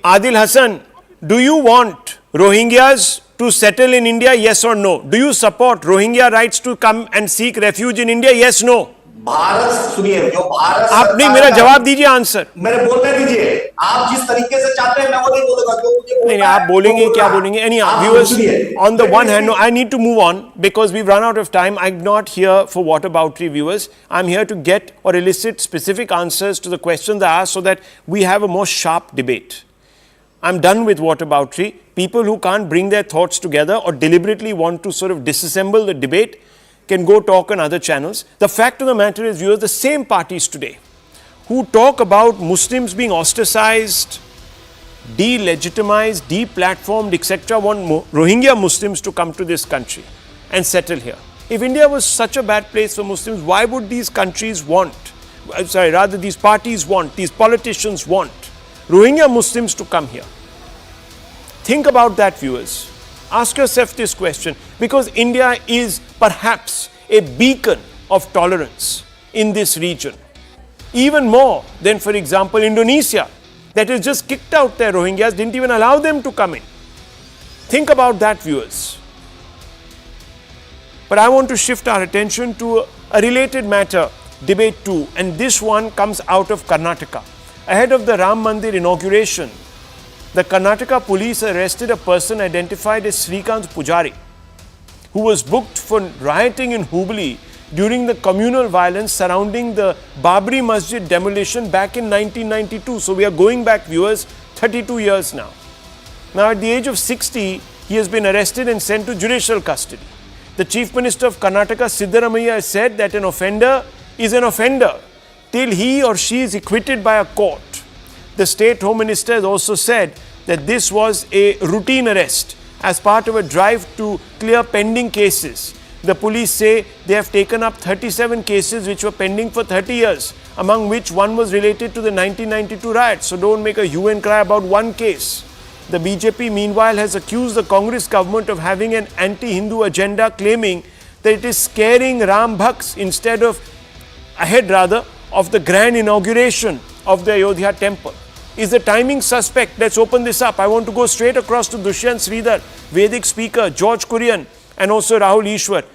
Adil Hasan, do you want Rohingyas to settle in India, yes or no? Do you support Rohingya rights to come and seek refuge in India, yes, no? Bharat सुनिए, जो भारत आप नहीं, मेरा जवाब दीजिए, answer. मेरे बोलने दीजिए. आप जिस तरीके से चाहते हैं मैं वो नहीं बोलूंगा, जो मुझे नहीं, आप बोलेंगे क्या बोलेंगे? Any viewers, on the one hand, no, I need to move on because we've run out of time. I'm not here for whataboutery, viewers. I'm here to get or elicit specific answers to the questions I asked so that we have a more sharp debate. I'm done with whataboutery. People who can't bring their thoughts together or deliberately want to sort of disassemble the debate can go talk on other channels. The fact of the matter is, viewers, the same parties today who talk about Muslims being ostracized, delegitimized, deplatformed, etc., want Rohingya Muslims to come to this country and settle here. If India was such a bad place for Muslims, why would these countries want, these parties want, these politicians want Rohingya Muslims to come here? Think about that, viewers. Ask yourself this question, because India is perhaps a beacon of tolerance in this region, even more than, for example, Indonesia, that has just kicked out their Rohingyas, didn't even allow them to come in. Think about that, viewers. But I want to shift our attention to a related matter, debate 2, and this one comes out of Karnataka. Ahead of the Ram Mandir inauguration, the Karnataka police arrested a person identified as Srikant Pujari, who was booked for rioting in Hubli during the communal violence surrounding the Babri Masjid demolition back in 1992. So we are going back, viewers, 32 years now. Now at the age of 60, he has been arrested and sent to judicial custody. The Chief Minister of Karnataka, Siddaramaiah, has said that an offender is an offender till he or she is acquitted by a court. The State Home Minister has also said that this was a routine arrest as part of a drive to clear pending cases. The police say they have taken up 37 cases which were pending for 30 years, among which one was related to the 1992 riots. So don't make a hue and cry about one case. The BJP, meanwhile, has accused the Congress government of having an anti-Hindu agenda, claiming that it is scaring Ram Bhaks instead of, of the grand inauguration of the Ayodhya temple. Is the timing suspect? Let's open this up. I want to go straight across to Dushyant Sridhar, Vedic speaker, George Kurian, and also Rahul Ishwar.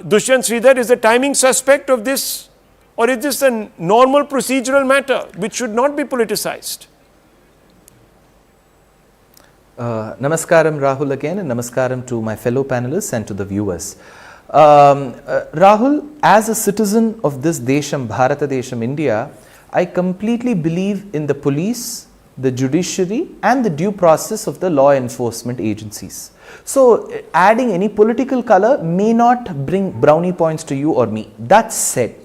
Dushyant Sridhar, is the timing suspect of this, or is this a normal procedural matter which should not be politicized? Namaskaram, Rahul, again, and namaskaram to my fellow panelists and to the viewers. Rahul, as a citizen of this Desham, Bharata Desham, India, I completely believe in the police, the judiciary, and the due process of the law enforcement agencies. So, adding any political color may not bring brownie points to you or me. That said,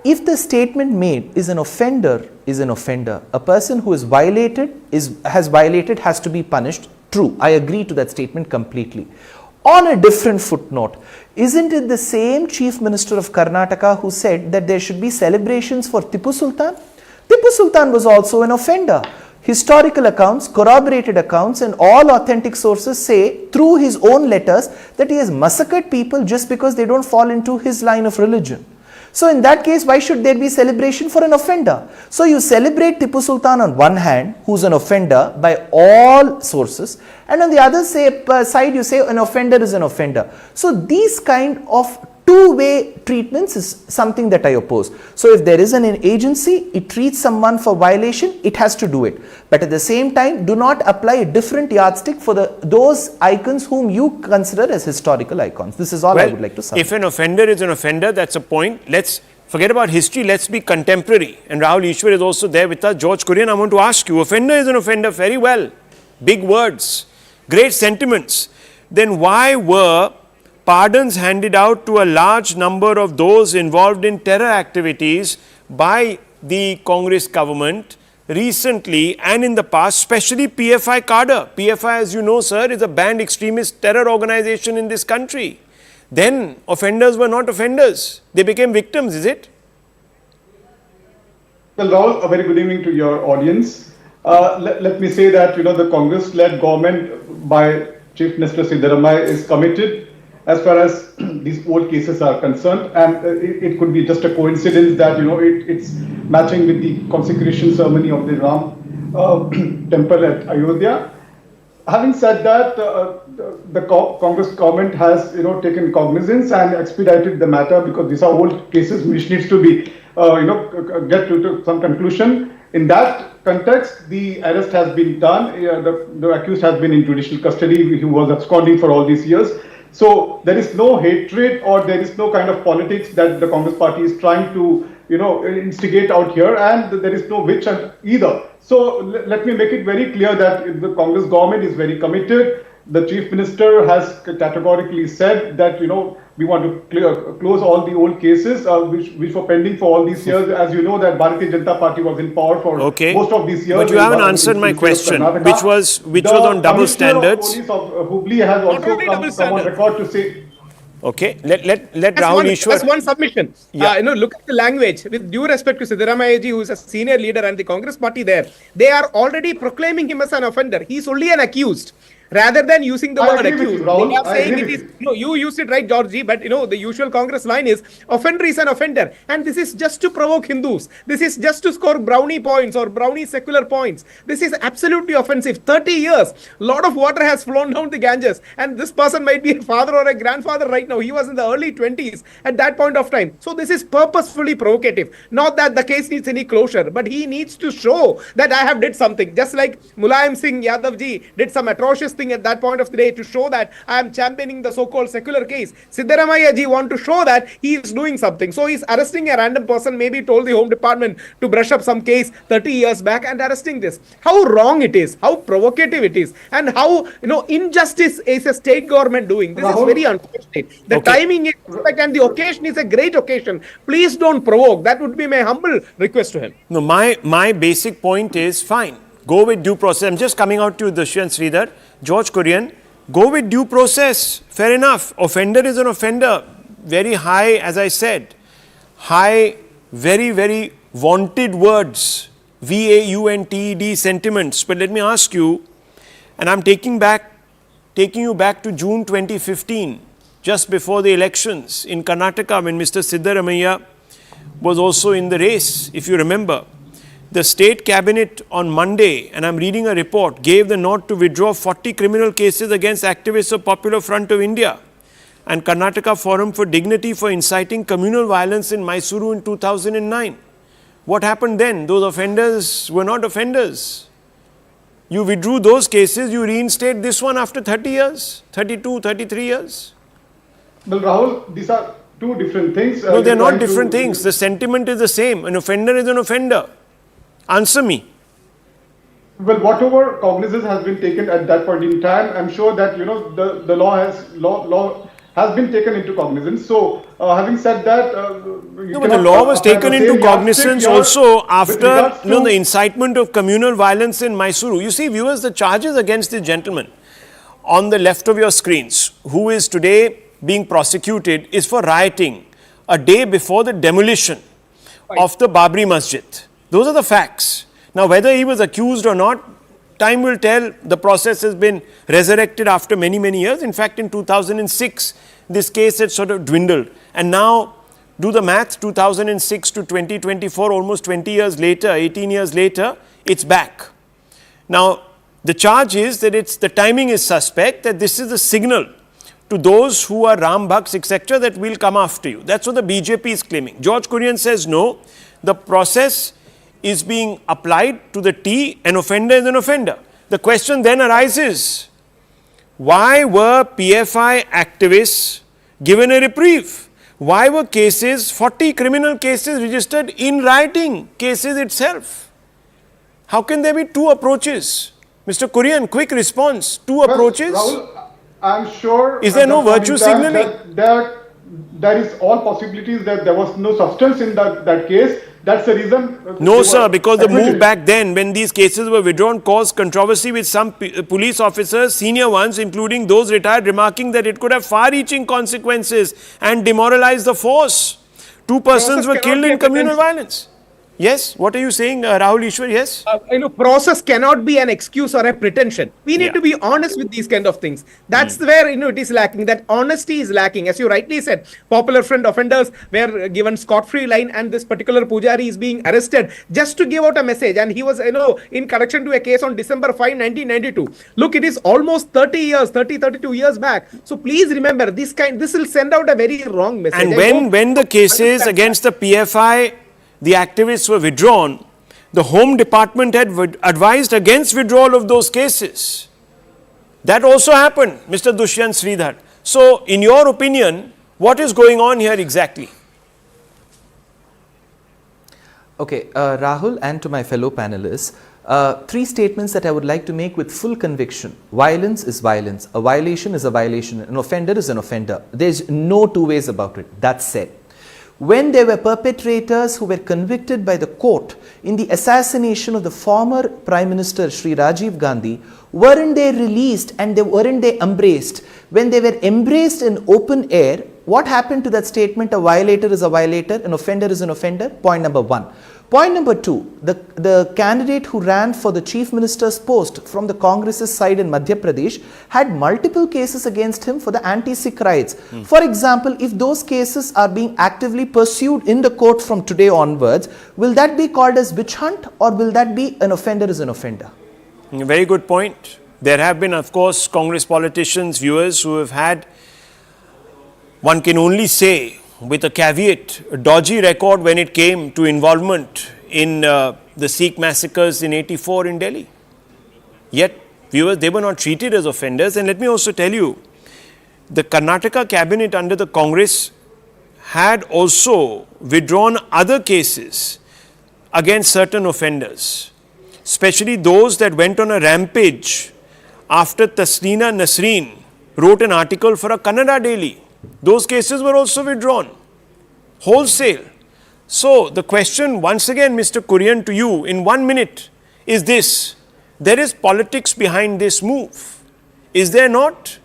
if the statement made is an offender, a person who has violated has to be punished. True, I agree to that statement completely. On a different footnote, isn't it the same Chief Minister of Karnataka who said that there should be celebrations for Tipu Sultan? Tipu Sultan was also an offender. Historical accounts, corroborated accounts, and all authentic sources say through his own letters that he has massacred people just because they don't fall into his line of religion. So in that case, why should there be celebration for an offender? So you celebrate Tipu Sultan on one hand, who's an offender by all sources, and on the other side you say an offender is an offender. So these kind of two-way treatments is something that I oppose. So if there is an agency, it treats someone for violation, it has to do it. But at the same time, do not apply a different yardstick for those icons whom you consider as historical icons. This is all I would like to say. If an offender is an offender, that's a point. Let's Forget about history, let's be contemporary. And Rahul Ishwar is also there with us. George Kurian, I want to ask you, offender is an offender, very well. Big words, great sentiments. Then why were pardons handed out to a large number of those involved in terror activities by the Congress government recently and in the past, especially PFI cadre? PFI, as you know, sir, is a banned extremist terror organization in this country. Then offenders were not offenders. They became victims, is it? Well, Rahul, a very good evening to your audience. Let me say that, the Congress-led government by Chief Minister Siddaramaiah is committed as far as these old cases are concerned. And it could be just a coincidence that, it's matching with the consecration ceremony of the Ram temple at Ayodhya. Having said that, the Congress government has, taken cognizance and expedited the matter because these are old cases which needs to be, get to some conclusion. In that context, the arrest has been done. The accused has been in judicial custody. He was absconding for all these years. So there is no hatred or there is no kind of politics that the Congress party is trying to, instigate out here, and there is no witch hunt either. So let me make it very clear that the Congress government is very committed. The Chief Minister has categorically said that, we want to close all the old cases which were pending for all these years. As you know, that Bharatiya Janata Party was in power for most of these years. But you haven't answered my question, which was on double standards. The Commissioner of Police of Hubli has also come on record to say. Okay, let Rahul Ishwar. That's one submission. Yeah. Look at the language. With due respect to Siddaramaiah ji, who is a senior leader, and the Congress party there, they are already proclaiming him as an offender. He is only an accused. Rather than using the word accused, they are saying it is. No, you used it right, Georgie. But the usual Congress line is offender is an offender, and this is just to provoke Hindus. This is just to score brownie points or brownie secular points. This is absolutely offensive. 30 years, a lot of water has flown down the Ganges, and this person might be a father or a grandfather right now. He was in the early 20s at that point of time. So this is purposefully provocative. Not that the case needs any closure, but he needs to show that I have did something. Just like Mulayam Singh Yadav ji did some atrocious thing at that point of the day to show that I am championing the so-called secular case. Siddaramaiah ji want to show that he is doing something. So he's arresting a random person, maybe told the Home Department to brush up some case 30 years back and arresting this. How wrong it is, how provocative it is, and how injustice is a state government doing. This is very unfortunate. The timing is perfect and the occasion is a great occasion. Please don't provoke. That would be my humble request to him. No, my basic point is fine. Go with due process. I'm just coming out to you, Dushyan Sridhar. George Kurian, go with due process. Fair enough. Offender is an offender. Very high, as I said. High, very, very wanted words. VAUNTED sentiments. But let me ask you, and I'm taking you back to June 2015, just before the elections in Karnataka, when Mr. Siddaramaiah was also in the race, if you remember. The state cabinet on Monday, and I'm reading a report, gave the nod to withdraw 40 criminal cases against activists of Popular Front of India and Karnataka Forum for Dignity for inciting communal violence in Mysuru in 2009. What happened then? Those offenders were not offenders. You withdrew those cases, you reinstate this one after 30 years, 32, 33 years. Well, Rahul, these are two different things. No, they're not different things. The sentiment is the same. An offender is an offender. Answer me. Well, whatever cognizance has been taken at that point in time, I'm sure that the law has been taken into cognizance. So, having said that, but the law was taken into cognizance also after the incitement of communal violence in Mysuru. You see, viewers, the charges against this gentleman on the left of your screens, who is today being prosecuted, is for rioting a day before the demolition of the Babri Masjid. Those are the facts. Now, whether he was accused or not, time will tell. The process has been resurrected after many, many years. In fact, in 2006, this case had sort of dwindled. And now, do the math, 2006 to 2024, almost 20 years later, 18 years later, it's back. Now, the charge is that the timing is suspect, that this is a signal to those who are Ram Bhaks, etc., that will come after you. That's what the BJP is claiming. George Kurian says no, the process is being applied to the T, an offender is an offender. The question then arises, why were PFI activists given a reprieve? why were cases, 40 criminal cases registered in rioting cases itself? How can there be two approaches? Mr. Kurian, quick response. Two approaches? Rahul, I'm sure. Is there no at that point virtue in time signaling? that there is all possibilities that there was no substance in that case. That's the reason. No, sir, because the move admitted. back then, when these cases were withdrawn, caused controversy with some police officers, senior ones, including those retired, remarking that it could have far-reaching consequences and demoralize the force. Two persons were killed in communal violence. Yes, what are you saying, Rahul Ishwar? Yes? Process cannot be an excuse or a pretension. We need to be honest with these kind of things. That's where, it is lacking. That honesty is lacking. As you rightly said, popular friend offenders were given scot-free line, and this particular Pujari is being arrested just to give out a message. And he was, in connection to a case on December 5, 1992. Look, it is almost 32 years back. So please remember, this will send out a very wrong message. And when the cases against the PFI, the activists were withdrawn, the Home Department had advised against withdrawal of those cases. That also happened, Mr. Dushyant Sridhar. So, in your opinion, what is going on here exactly? Okay, Rahul, and to my fellow panelists, three statements that I would like to make with full conviction. Violence is violence. A violation is a violation. An offender is an offender. There's no two ways about it. That said, when there were perpetrators who were convicted by the court in the assassination of the former Prime Minister Sri Rajiv Gandhi, weren't they released and weren't they embraced? When they were embraced in open air, what happened to that statement? A violator is a violator, an offender is an offender? Point number one. Point number two, the candidate who ran for the Chief Minister's post from the Congress's side in Madhya Pradesh had multiple cases against him for the anti-Sikh riots. For example, if those cases are being actively pursued in the court from today onwards, will that be called as witch hunt, or will that be an offender is an offender? Very good point. There have been, of course, Congress politicians, viewers who have had, one can only say, with a caveat, a dodgy record when it came to involvement in the Sikh massacres in '84 in Delhi. Yet, viewers, they were not treated as offenders. And let me also tell you, the Karnataka cabinet under the Congress had also withdrawn other cases against certain offenders, especially those that went on a rampage after Tasneena Nasreen wrote an article for a Kannada daily. Those cases were also withdrawn, wholesale. So, the question once again, Mr. Kurian, to you in 1 minute is this: there is politics behind this move, is there not?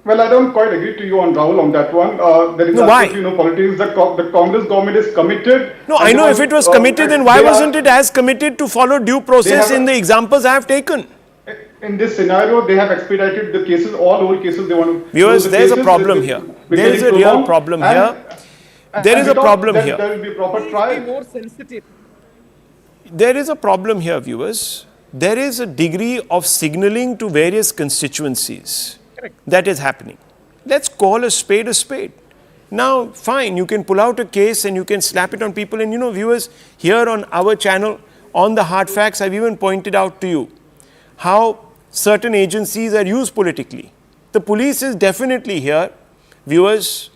Well, I don't quite agree to you on Rahul on that one. There is absolutely no politics. The Congress government is committed. No, I know if it was committed, then why wasn't it as committed to follow due process in the examples I have taken? In this scenario, they have expedited the cases, all old cases they want to... Viewers, there is a problem here. There is a real problem here. There is a problem here. There will be proper trial. More sensitive. There is a problem here, viewers. There is a degree of signaling to various constituencies that is happening. Let's call a spade a spade. Now, fine, you can pull out a case and you can slap it on people. And viewers, here on our channel, on the Hard Facts, I've even pointed out to you how certain agencies are used politically. The police is definitely here. Viewers,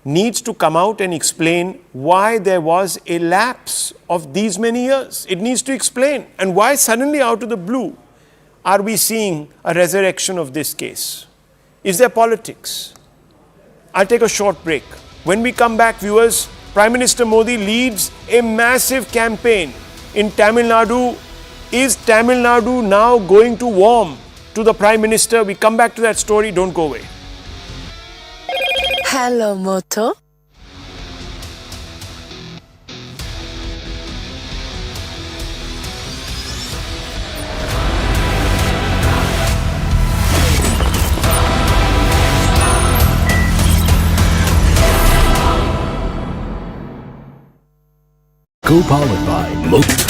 needs to come out and explain why there was a lapse of these many years. It needs to explain. And why suddenly out of the blue are we seeing a resurrection of this case? Is there politics? I'll take a short break. When we come back, viewers, Prime Minister Modi leads a massive campaign in Tamil Nadu. Is Tamil Nadu now going to warm to the Prime Minister? We come back to that story. Don't go away. Hello, Moto. Co-powered by Moto.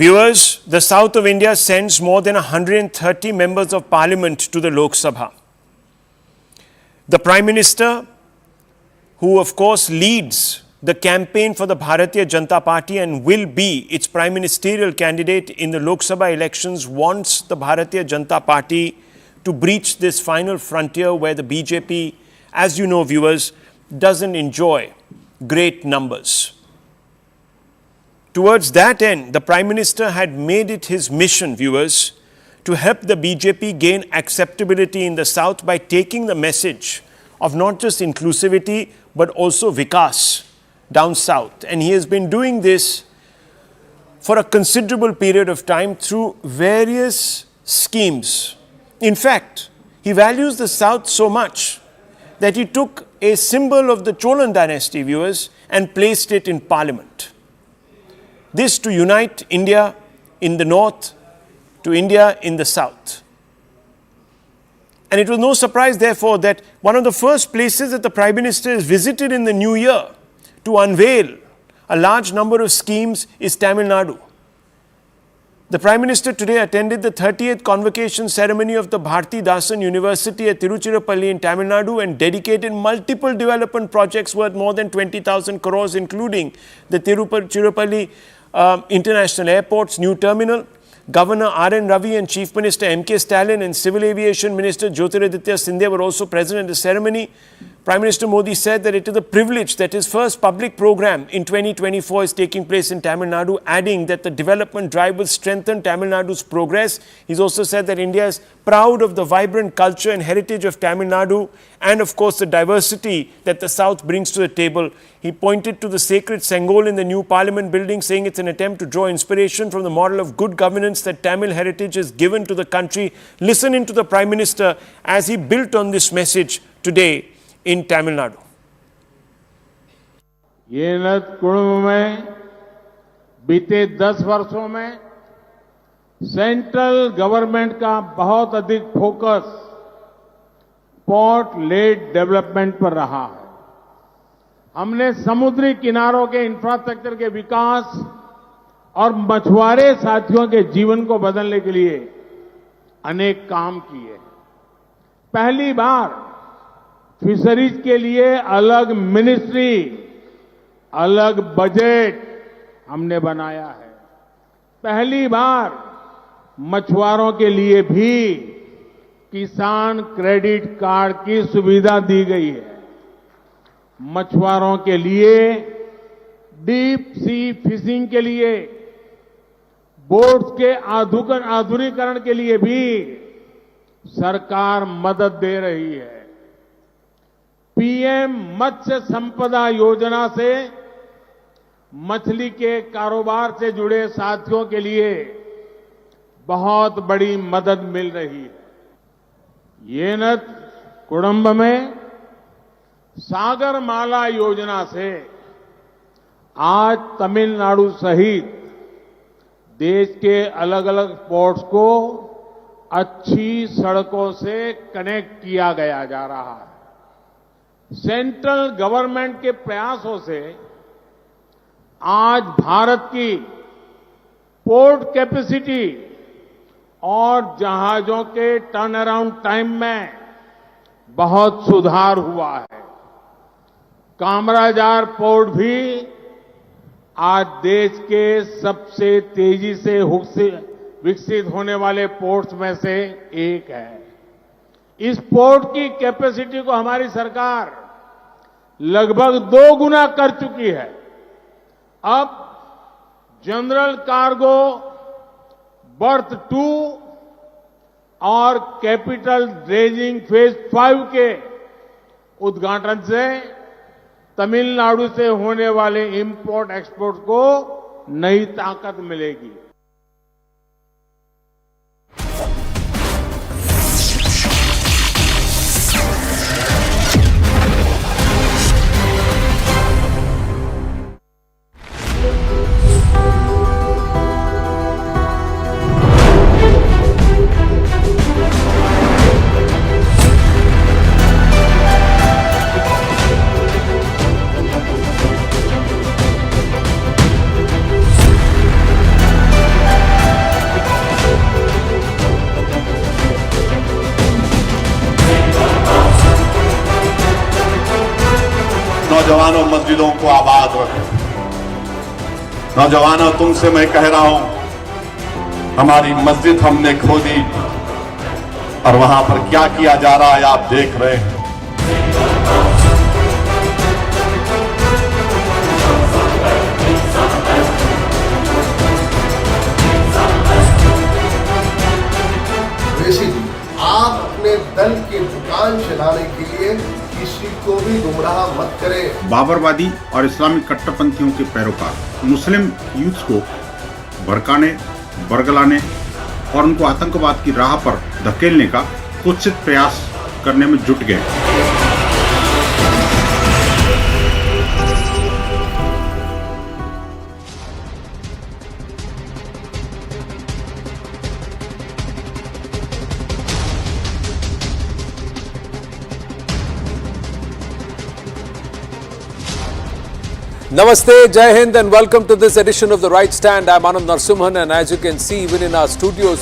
Viewers, the south of India sends more than 130 members of parliament to the Lok Sabha. The Prime Minister, who of course leads the campaign for the Bharatiya Janata Party and will be its prime ministerial candidate in the Lok Sabha elections, wants the Bharatiya Janata Party to breach this final frontier where the BJP, as you know, viewers, doesn't enjoy great numbers. Towards that end, the Prime Minister had made it his mission, viewers, to help the BJP gain acceptability in the south by taking the message of not just inclusivity but also Vikas down south. And he has been doing this for a considerable period of time through various schemes. In fact, he values the south so much that he took a symbol of the Cholan dynasty, viewers, and placed it in parliament. This to unite India in the north to India in the south. And it was no surprise, therefore, that one of the first places that the Prime Minister has visited in the new year to unveil a large number of schemes is Tamil Nadu. The Prime Minister today attended the 30th convocation ceremony of the Bharati Dasan University at Tiruchirappalli in Tamil Nadu and dedicated multiple development projects worth more than 20,000 crores, including the Tiruchirappalli International Airport's new terminal. Governor R.N. Ravi and Chief Minister M.K. Stalin and Civil Aviation Minister Jyotiraditya Scindia were also present at the ceremony. Prime Minister Modi said that it is a privilege that his first public program in 2024 is taking place in Tamil Nadu, adding that the development drive will strengthen Tamil Nadu's progress. He's also said that India is proud of the vibrant culture and heritage of Tamil Nadu and, of course, the diversity that the South brings to the table. He pointed to the sacred Sengol in the new Parliament building, saying it's an attempt to draw inspiration from the model of good governance that Tamil heritage has given to the country. Listen in to the Prime Minister as he built on this message today in Tamil Nadu. ये कुंभ में बीते 10 वर्षों में central government का बहुत अधिक focus port lead development पर रहा है। हमने समुद्री किनारों के इंफ्रास्ट्रक्चर के विकास और मछुआरे साथियों के जीवन को बदलने के लिए अनेक काम किए। पहली बार फिशरीज के लिए अलग मिनिस्ट्री, अलग बजट हमने बनाया है। पहली बार मछुआरों के लिए भी किसान क्रेडिट कार्ड की सुविधा दी गई है। मछुआरों के लिए डीप सी फिशिंग के लिए बोट्स के आधुनिकीकरण के लिए भी सरकार मदद दे रही है। पीएम मत्स्य संपदा योजना से मछली के कारोबार से जुड़े साथियों के लिए बहुत बड़ी मदद मिल रही है। ये न कुडुंब में सागरमाला योजना से आज तमिलनाडु सहित देश के अलग अलग पोर्ट्स को अच्छी सड़कों से कनेक्ट किया गया जा रहा है। सेंट्रल गवर्नमेंट के प्रयासों से आज भारत की पोर्ट कैपेसिटी और जहाजों के टर्न अराउंड टाइम में बहुत सुधार हुआ है। कामराजार पोर्ट भी आज देश के सबसे तेजी से विकसित होने वाले पोर्ट्स में से एक है। इस पोर्ट की कैपेसिटी को हमारी सरकार लगभग 2 गुना कर चुकी है। अब जनरल कार्गो बर्थ 2 और कैपिटल ड्रेजिंग फेज 5 के उद्घाटन से तमिलनाडु से होने वाले इंपोर्ट एक्सपोर्ट को नई ताकत मिलेगी। नौजवानों मस्जिदों को आबाद रखें। नौजवानों, तुमसे मैं कह रहा हूं, हमारी मस्जिद हमने खोदी और वहां पर क्या किया जा रहा है आप देख रहे हैं। आप अपने दल की दुकान चलाने के लिए किसी को भी गुमराह मत करें। बाबरवादी और इस्लामिक कट्टरपंथियों के पैरोकार मुस्लिम यूथ को भड़काने, बरगलाने और उनको आतंकवाद की राह पर धकेलने का कुत्सित प्रयास करने में जुट गए। Namaste, Jai Hind and welcome to this edition of The Right Stand. I'm Anand Narsimhan and as you can see even in our studios,